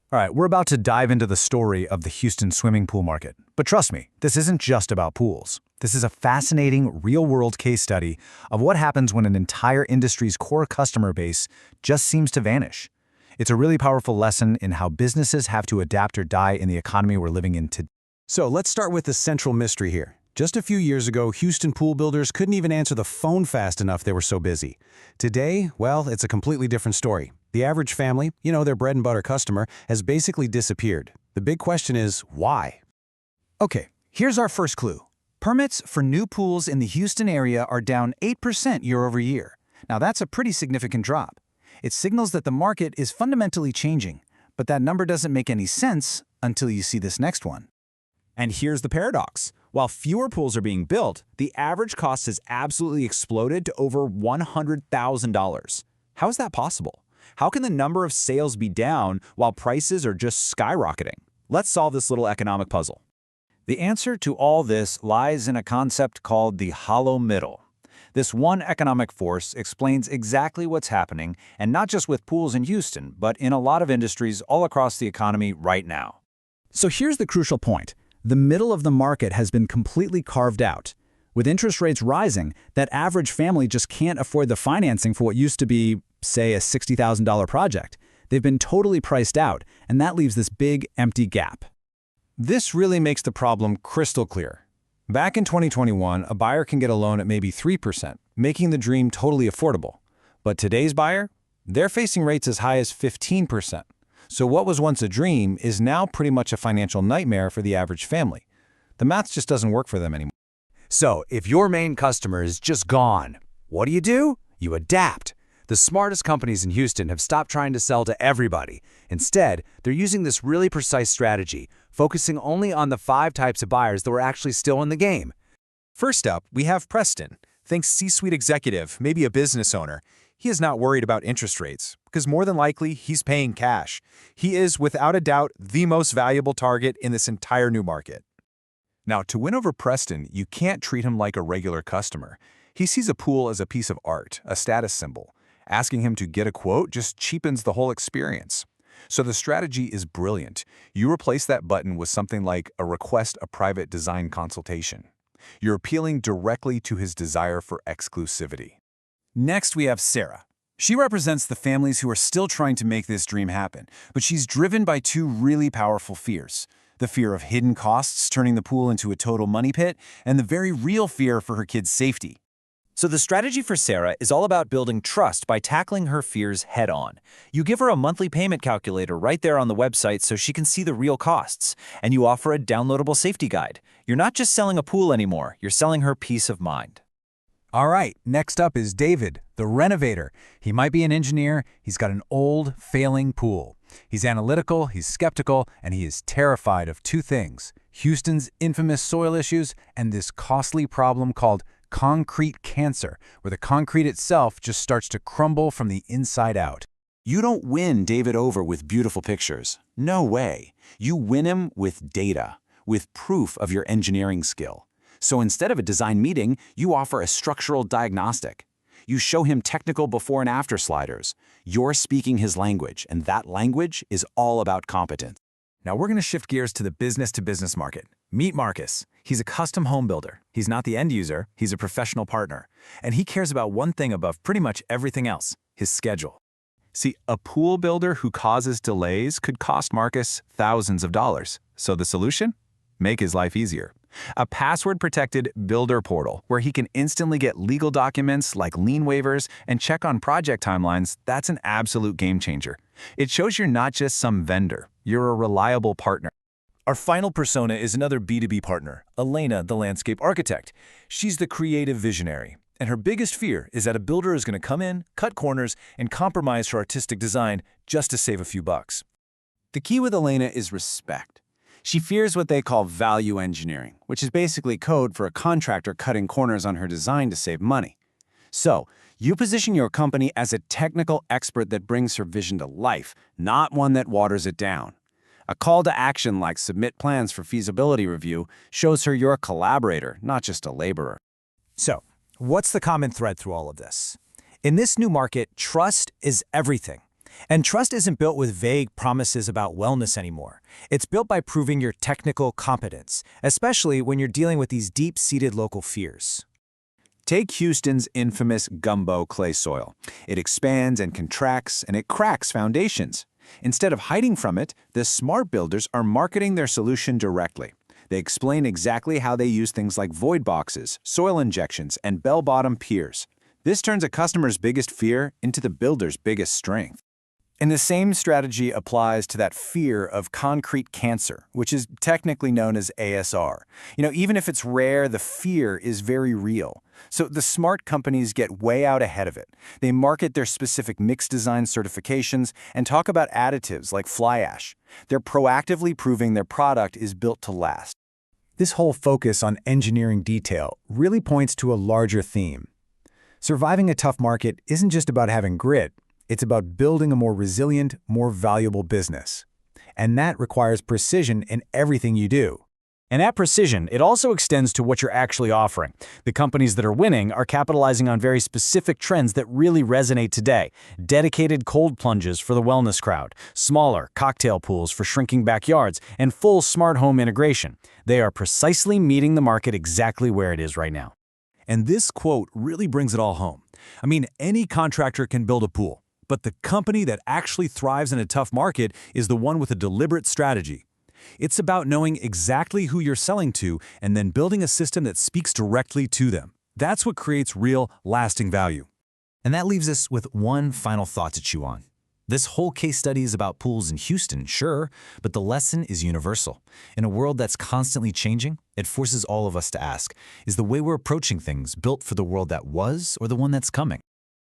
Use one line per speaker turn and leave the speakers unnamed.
All right, we're about to dive into the story of the Houston swimming pool market. But trust me, this isn't just about pools. This is a fascinating, real-world case study of what happens when an entire industry's core customer base just seems to vanish. It's a really powerful lesson in how businesses have to adapt or die in the economy we're living in today.
So let's start with the central mystery here. Just a few years ago, Houston pool builders couldn't even answer the phone fast enough, they were so busy. Today, well, it's a completely different story. The average family, their bread and butter customer, has basically disappeared. The big question is, why?
Okay, here's our first clue. Permits for new pools in the Houston area are down 8% year over year. Now that's a pretty significant drop. It signals that the market is fundamentally changing, but that number doesn't make any sense until you see this next one.
And here's the paradox. While fewer pools are being built, the average cost has absolutely exploded to over $100,000. How is that possible? How can the number of sales be down while prices are just skyrocketing? Let's solve this little economic puzzle.
The answer to all this lies in a concept called the hollow middle. This one economic force explains exactly what's happening, and not just with pools in Houston, but in a lot of industries all across the economy right now.
So here's the crucial point. The middle of the market has been completely carved out. With interest rates rising, that average family just can't afford the financing for what used to be, say, a $60,000 project. They've been totally priced out, and that leaves this big, empty gap. This really makes the problem crystal clear. Back in 2021, a buyer can get a loan at maybe 3%, making the dream totally affordable. But today's buyer? They're facing rates as high as 15%. So what was once a dream is now pretty much a financial nightmare for the average family. The math just doesn't work for them anymore.
So, if your main customer is just gone, what do? You adapt. The smartest companies in Houston have stopped trying to sell to everybody. Instead, they're using this really precise strategy, focusing only on the 5 types of buyers that were actually still in the game.
First up, we have Preston. Think C-suite executive, maybe a business owner. He is not worried about interest rates, because more than likely, he's paying cash. He is, without a doubt, the most valuable target in this entire new market. Now, to win over Preston, you can't treat him like a regular customer. He sees a pool as a piece of art, a status symbol. Asking him to get a quote just cheapens the whole experience. So the strategy is brilliant. You replace that button with something like a request a private design consultation. You're appealing directly to his desire for exclusivity.
Next, we have Sarah. She represents the families who are still trying to make this dream happen, but she's driven by 2 really powerful fears. The fear of hidden costs turning the pool into a total money pit, and the very real fear for her kids' safety. So the strategy for Sarah is all about building trust by tackling her fears head-on. You give her a monthly payment calculator right there on the website so she can see the real costs, and you offer a downloadable safety guide. You're not just selling a pool anymore, you're selling her peace of mind.
All right, next up is David, the renovator. He might be an engineer, he's got an old, failing pool. He's analytical, he's skeptical, and he is terrified of 2 things: Houston's infamous soil issues and this costly problem called concrete cancer, where the concrete itself just starts to crumble from the inside out.
You don't win David over with beautiful pictures. No way. You win him with data, with proof of your engineering skill. So instead of a design meeting, you offer a structural diagnostic. You show him technical before and after sliders. You're speaking his language, and that language is all about competence.
Now we're going to shift gears to the business-to-business market. Meet Marcus. He's a custom home builder. He's not the end user, he's a professional partner. And he cares about one thing above pretty much everything else: his schedule.
See, a pool builder who causes delays could cost Marcus thousands of dollars. So the solution? Make his life easier. A password-protected builder portal where he can instantly get legal documents like lien waivers and check on project timelines. That's an absolute game changer. It shows you're not just some vendor, you're a reliable partner.
Our final persona is another B2B partner, Elena, the landscape architect. She's the creative visionary, and her biggest fear is that a builder is going to come in, cut corners, and compromise her artistic design just to save a few bucks.
The key with Elena is respect. She fears what they call value engineering, which is basically code for a contractor cutting corners on her design to save money. So, you position your company as a technical expert that brings her vision to life, not one that waters it down. A call to action like submit plans for feasibility review shows her you're a collaborator, not just a laborer.
So, what's the common thread through all of this? In this new market, trust is everything.
And trust isn't built with vague promises about wellness anymore. It's built by proving your technical competence, especially when you're dealing with these deep-seated local fears.
Take Houston's infamous gumbo clay soil. It expands and contracts, and it cracks foundations. Instead of hiding from it, the smart builders are marketing their solution directly. They explain exactly how they use things like void boxes, soil injections, and bell-bottom piers. This turns a customer's biggest fear into the builder's biggest strength.
And the same strategy applies to that fear of concrete cancer, which is technically known as ASR. Even if it's rare, the fear is very real. So the smart companies get way out ahead of it. They market their specific mix design certifications and talk about additives like fly ash. They're proactively proving their product is built to last.
This whole focus on engineering detail really points to a larger theme. Surviving a tough market isn't just about having grit. It's about building a more resilient, more valuable business. And that requires precision in everything you do.
And that precision, it also extends to what you're actually offering. The companies that are winning are capitalizing on very specific trends that really resonate today. Dedicated cold plunges for the wellness crowd, smaller cocktail pools for shrinking backyards, and full smart home integration. They are precisely meeting the market exactly where it is right now.
And this quote really brings it all home. Any contractor can build a pool, but the company that actually thrives in a tough market is the one with a deliberate strategy. It's about knowing exactly who you're selling to and then building a system that speaks directly to them. That's what creates real, lasting value.
And that leaves us with one final thought to chew on. This whole case study is about pools in Houston, sure, but the lesson is universal. In a world that's constantly changing, it forces all of us to ask, is the way we're approaching things built for the world that was or the one that's coming?